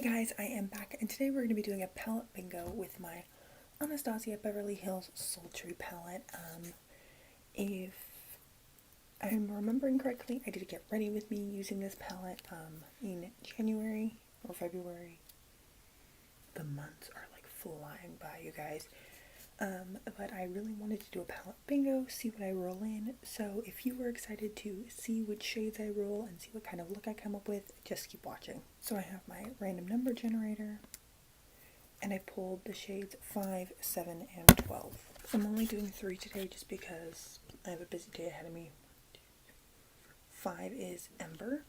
Hey guys, I am back, and today we're going to be doing a palette bingo with my Anastasia Beverly Hills Sultry palette. If I'm remembering correctly, I did Get Ready With Me using this palette in January or February. The months are like flying by, you guys. But I really wanted to do a palette bingo, see what I roll in. So if you were excited to see which shades I roll and see what kind of look I come up with, just keep watching. So I have my random number generator, and I pulled the shades 5, 7, and 12. I'm only doing 3 today just because I have a busy day ahead of me. 5 is Ember,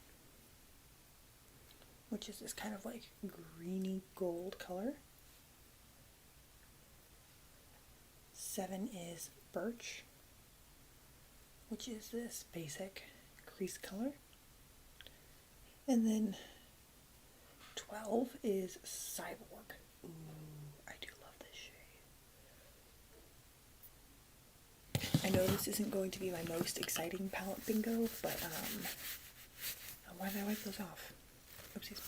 which is this kind of like greeny gold color. 7 is Birch, which is this basic crease color. And then 12 is Cyborg. Ooh, I do love this shade. I know this isn't going to be my most exciting palette bingo, but why did I wipe those off? Oopsies.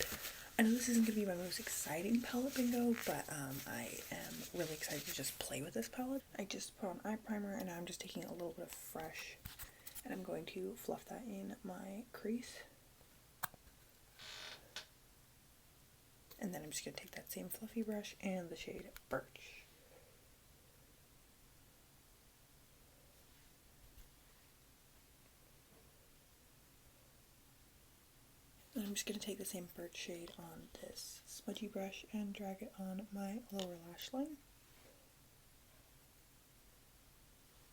I know this isn't going to be my most exciting palette bingo, but I am really excited to just play with this palette. I just put on eye primer, and now I'm just taking a little bit of Fresh, and I'm going to fluff that in my crease. And then I'm just going to take that same fluffy brush and the shade Birch. And I'm just going to take the same Birch shade on this smudgy brush and drag it on my lower lash line.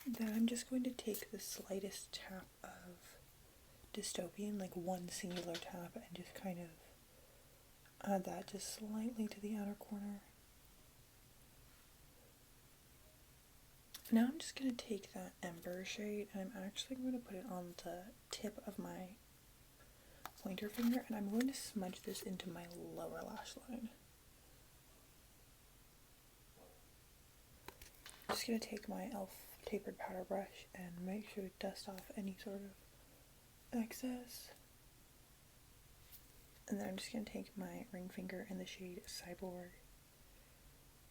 Then I'm just going to take the slightest tap of Dystopian, like one singular tap, and just kind of add that just slightly to the outer corner. Now I'm just going to take that Ember shade, and I'm actually going to put it on the tip of my pointer finger, and I'm going to smudge this into my lower lash line. I'm just going to take my e.l.f. tapered powder brush and make sure to dust off any sort of excess. And then I'm just going to take my ring finger in the shade Cyborg,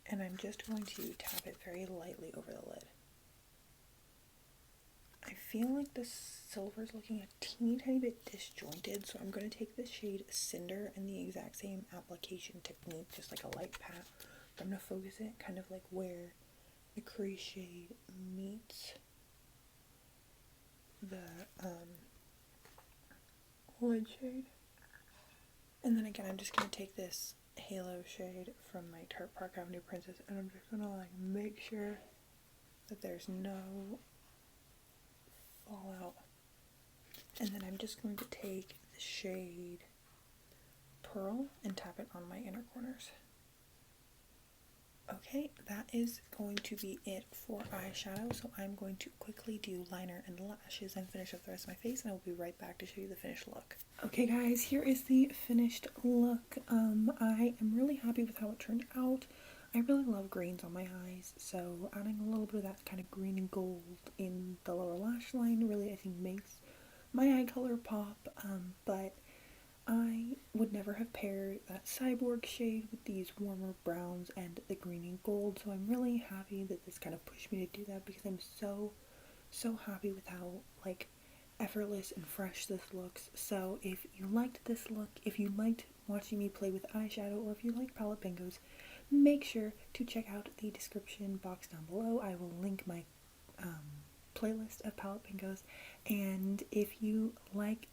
and I'm just going to tap it very lightly over the lid. I feel like the silver is looking a teeny tiny bit disjointed, so I'm going to take the shade Cinder in the exact same application technique, just like a light pat. But I'm going to focus it kind of like where the crease shade meets the lid shade. And then again, I'm just going to take this Halo shade from my Tarte Park Avenue Princess, and I'm just going to like make sure that there's no fallout. And then I'm just going to take the shade Pearl and tap it on my inner corners. Okay, that is going to be it for eyeshadow, so I'm going to quickly do liner and lashes and finish up the rest of my face, and I will be right back to show you the finished look. Okay guys, here is the finished look. I am really happy with how it turned out. I really love greens on my eyes, so adding a little bit of that kind of green and gold in the lower lash line really, I think, makes my eye color pop, but I would never have paired that Cyborg shade with these warmer browns and the green and gold, so I'm really happy that this kind of pushed me to do that, because I'm so happy with how, like, effortless and fresh this looks. So if you liked this look, if you liked watching me play with eyeshadow, or if you like palette bingos, make sure to check out the description box down below. I will link my playlist of palette bingos, and if you like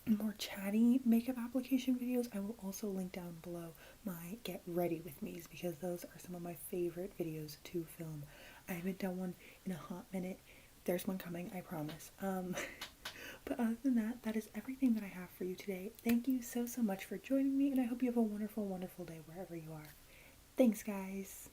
more chatty makeup application videos, I will also link down below my Get Ready With Me's, because those are some of my favorite videos to film. I haven't done one in a hot minute. There's one coming, I promise. But other than that, that is everything that I have for you today. Thank you so much for joining me, and I hope you have a wonderful day wherever you are. Thanks, guys.